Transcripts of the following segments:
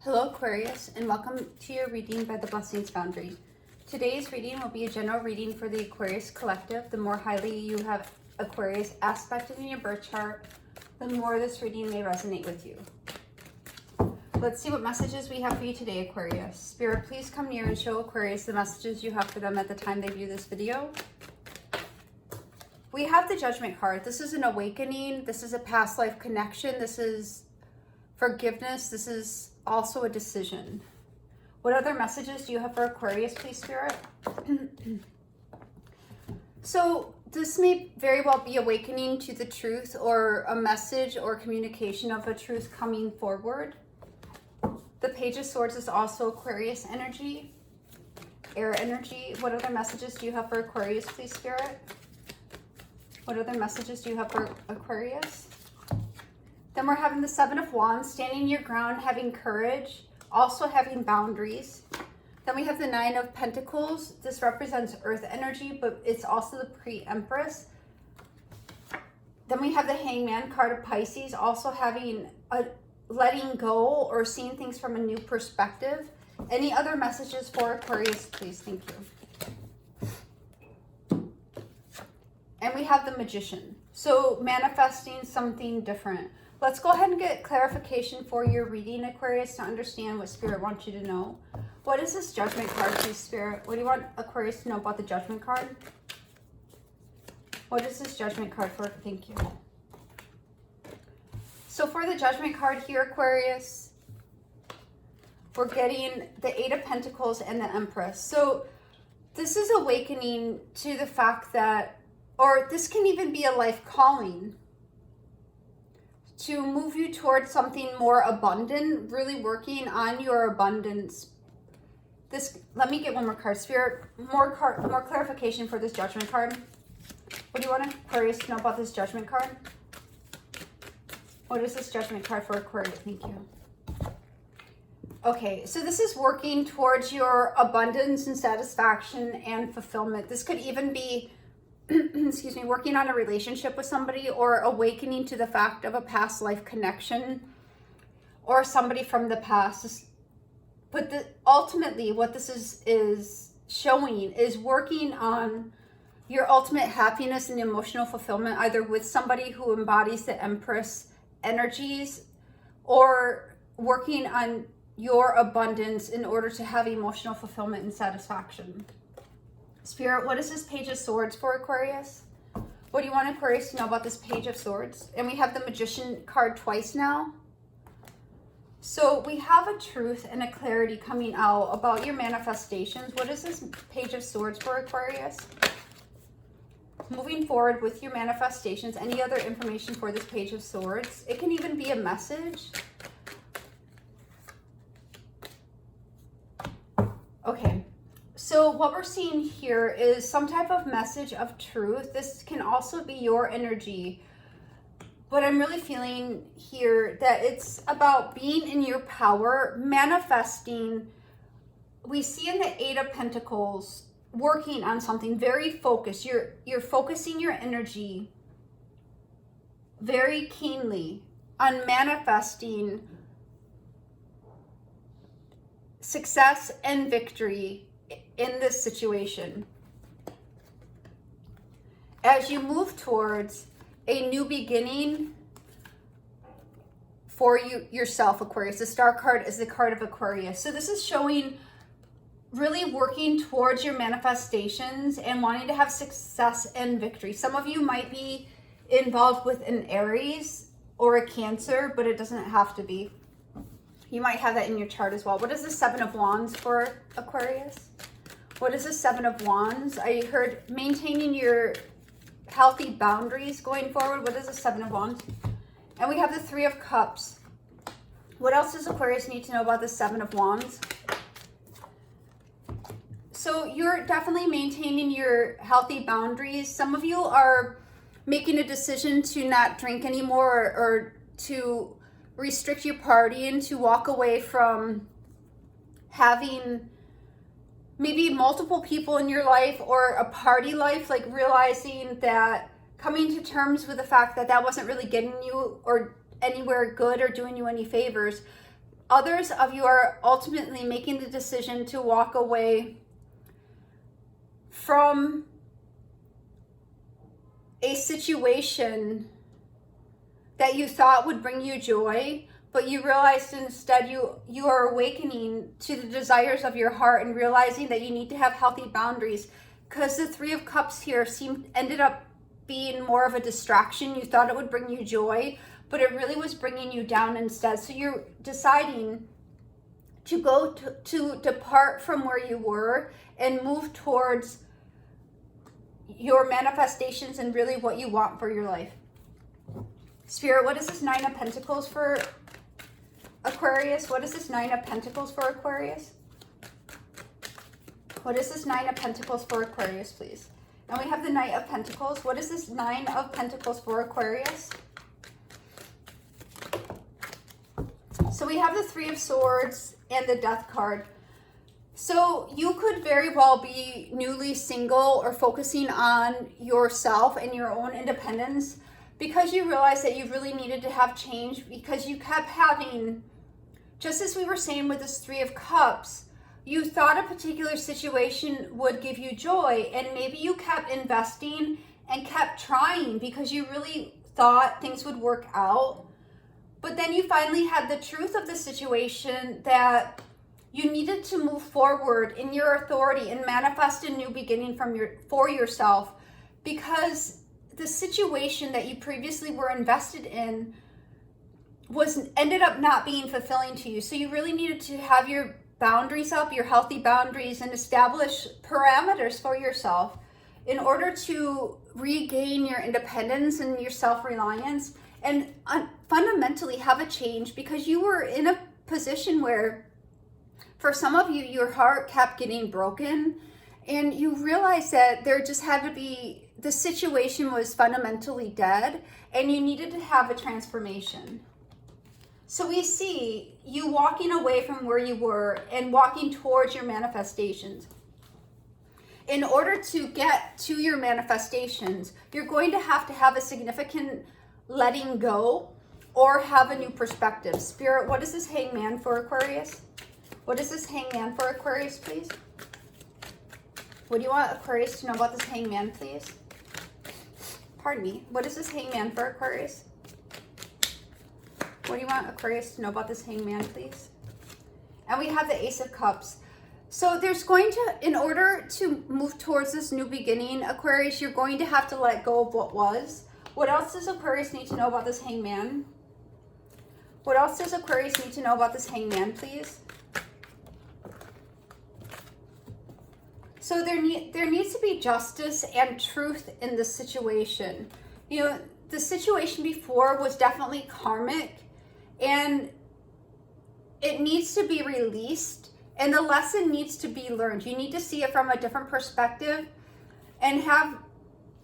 Hello Aquarius, and welcome to your reading by the Blessings Foundry. Today's reading will be a general reading for the Aquarius collective. The more highly you have Aquarius aspected in your birth chart, the more this reading may resonate with you. Let's see what messages we have for you today, Aquarius. Spirit, please come near and show Aquarius the messages you have for them at the time they view this video. We have the Judgment card. This is an awakening. This is a past life connection. This is forgiveness. This is also a decision. What other messages do you have for Aquarius, please, Spirit? So this may very well be awakening to the truth, or a message or communication of a truth coming forward. The Page of Swords is also Aquarius energy, air energy. What other messages do you have for Aquarius, please, Spirit? What other messages do you have for Aquarius? Then we're having the Seven of Wands, standing your ground, having courage, also having boundaries. Then we have the Nine of Pentacles. This represents earth energy, but it's also the pre-empress. Then we have the Hangman card of Pisces, also having a letting go or seeing things from a new perspective. Any other messages for Aquarius, please? Thank you. And we have the Magician. So manifesting something different. Let's go ahead and get clarification for your reading, Aquarius, to understand what Spirit wants you to know. What is this Judgment card, please, Spirit? What do you want Aquarius to know about the Judgment card? What is this Judgment card for? Thank you. So for the Judgment card here, Aquarius, we're getting the Eight of Pentacles and the Empress. So this is awakening to the fact that, or this can even be a life calling, to move you towards something more abundant, really working on your abundance. Let me get one more card. Spirit, more clarification for this Judgment card. What do you want Aquarius to know about this Judgment card? What is this Judgment card for Aquarius? Thank you. Okay, so this is working towards your abundance and satisfaction and fulfillment. This could even be excuse me, working on a relationship with somebody, or awakening to the fact of a past life connection or somebody from the past. But ultimately what this is showing is working on your ultimate happiness and emotional fulfillment, either with somebody who embodies the Empress energies, or working on your abundance in order to have emotional fulfillment and satisfaction. Spirit, what is this Page of Swords for Aquarius? What do you want Aquarius to know about this Page of Swords? And we have the Magician card twice now. So we have a truth and a clarity coming out about your manifestations. What is this Page of Swords for Aquarius? Moving forward with your manifestations, any other information for this Page of Swords? It can even be a message. Okay. So what we're seeing here is some type of message of truth. This can also be your energy. But I'm really feeling here that it's about being in your power, manifesting. We see in the Eight of Pentacles, working on something very focused. You're focusing your energy very keenly on manifesting success and victory in this situation, as you move towards a new beginning for yourself, Aquarius. The Star card is the card of Aquarius. So this is showing really working towards your manifestations and wanting to have success and victory. Some of you might be involved with an Aries or a Cancer, but it doesn't have to be. You might have that in your chart as well. What is the Seven of Wands for Aquarius? What is the Seven of Wands? I heard maintaining your healthy boundaries going forward. What is the Seven of Wands? And we have the Three of Cups. What else does Aquarius need to know about the Seven of Wands? So you're definitely maintaining your healthy boundaries. Some of you are making a decision to not drink anymore, or to restrict your partying, to walk away from having maybe multiple people in your life or a party life, like realizing that, coming to terms with the fact that that wasn't really getting you or anywhere good or doing you any favors. others of you are ultimately making the decision to walk away from a situation that you thought would bring you joy, but you realized instead you are awakening to the desires of your heart and realizing that you need to have healthy boundaries, because the Three of Cups here ended up being more of a distraction. You thought it would bring you joy, but it really was bringing you down instead. So you're deciding to go to depart from where you were and move towards your manifestations and really what you want for your life. Spirit, what is this Nine of Pentacles for Aquarius? What is this Nine of Pentacles for Aquarius? What is this Nine of Pentacles for Aquarius, please? And we have the Knight of Pentacles. What is this Nine of Pentacles for Aquarius? So we have the Three of Swords and the Death card. So you could very well be newly single or focusing on yourself and your own independence because you realized that you really needed to have change, because you kept having, just as we were saying with this Three of Cups, you thought a particular situation would give you joy, and maybe you kept investing and kept trying because you really thought things would work out. But then you finally had the truth of the situation that you needed to move forward in your authority and manifest a new beginning for yourself, because the situation that you previously were invested in ended up not being fulfilling to you. So you really needed to have your boundaries up, your healthy boundaries, and establish parameters for yourself in order to regain your independence and your self-reliance and fundamentally have a change, because you were in a position where, for some of you, your heart kept getting broken and you realized that there just had to be, the situation was fundamentally dead and you needed to have a transformation. So we see you walking away from where you were and walking towards your manifestations. In order to get to your manifestations, you're going to have a significant letting go or have a new perspective. Spirit, what is this Hangman for Aquarius? What is this Hangman for Aquarius, please? What do you want Aquarius to know about this Hangman, please? Pardon me. What is this Hangman for Aquarius? What do you want Aquarius to know about this Hangman, please? And we have the Ace of Cups. So there's going to, in order to move towards this new beginning, Aquarius, you're going to have to let go of what was. What else does Aquarius need to know about this Hangman? What else does Aquarius need to know about this Hangman, please? So there needs to be justice and truth in this situation. You know, the situation before was definitely karmic and it needs to be released and the lesson needs to be learned. You need to see it from a different perspective and have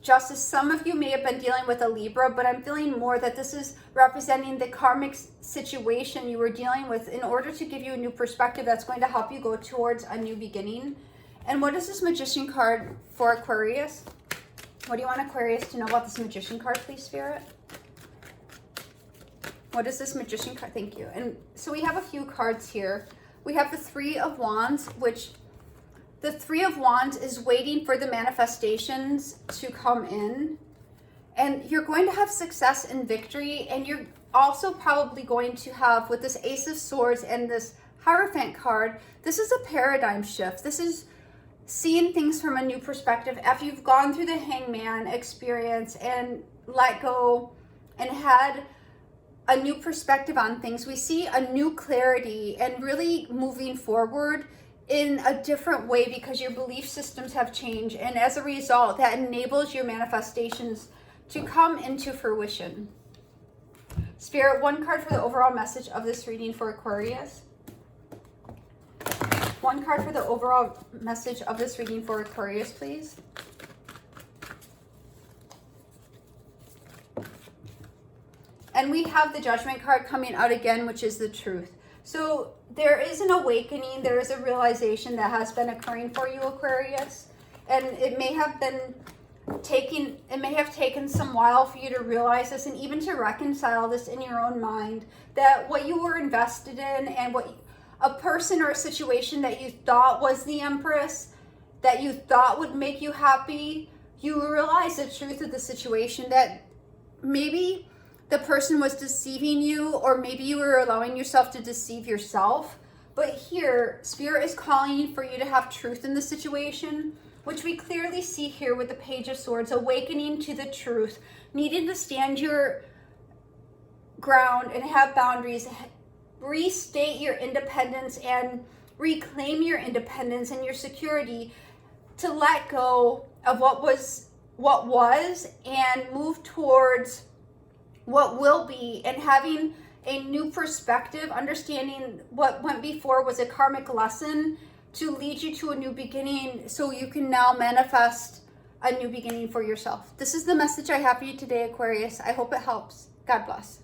justice. Some of you may have been dealing with a Libra, but I'm feeling more that this is representing the karmic situation you were dealing with in order to give you a new perspective that's going to help you go towards a new beginning. And what is this Magician card for Aquarius? What do you want Aquarius to know about this Magician card, please, Spirit? What is this Magician card? Thank you. And so we have a few cards here. We have the Three of Wands, which the Three of Wands is waiting for the manifestations to come in. And you're going to have success and victory. And you're also probably going to have, with this Ace of Swords and this Hierophant card, this is a paradigm shift. This is seeing things from a new perspective after you've gone through the Hangman experience and let go and had a new perspective on things. We see a new clarity and really moving forward in a different way because your belief systems have changed, and as a result that enables your manifestations to come into fruition. Spirit, one card for the overall message of this reading for Aquarius. One card for the overall message of this reading for Aquarius, please. And we have the Judgment card coming out again, which is the truth. So there is an awakening, there is a realization that has been occurring for you, Aquarius. And it may have been it may have taken some while for you to realize this and even to reconcile this in your own mind, that what you were invested in and what a person or a situation that you thought was the Empress, that you thought would make you happy, you realize the truth of the situation, that maybe the person was deceiving you, or maybe you were allowing yourself to deceive yourself. But here, Spirit is calling for you to have truth in the situation, which we clearly see here with the Page of Swords, awakening to the truth, needing to stand your ground and have boundaries, restate your independence and reclaim your independence and your security, to let go of what was and move towards what will be, and having a new perspective, understanding what went before was a karmic lesson to lead you to a new beginning, so you can now manifest a new beginning for yourself. This is the message I have for you today, Aquarius. I hope it helps. God bless.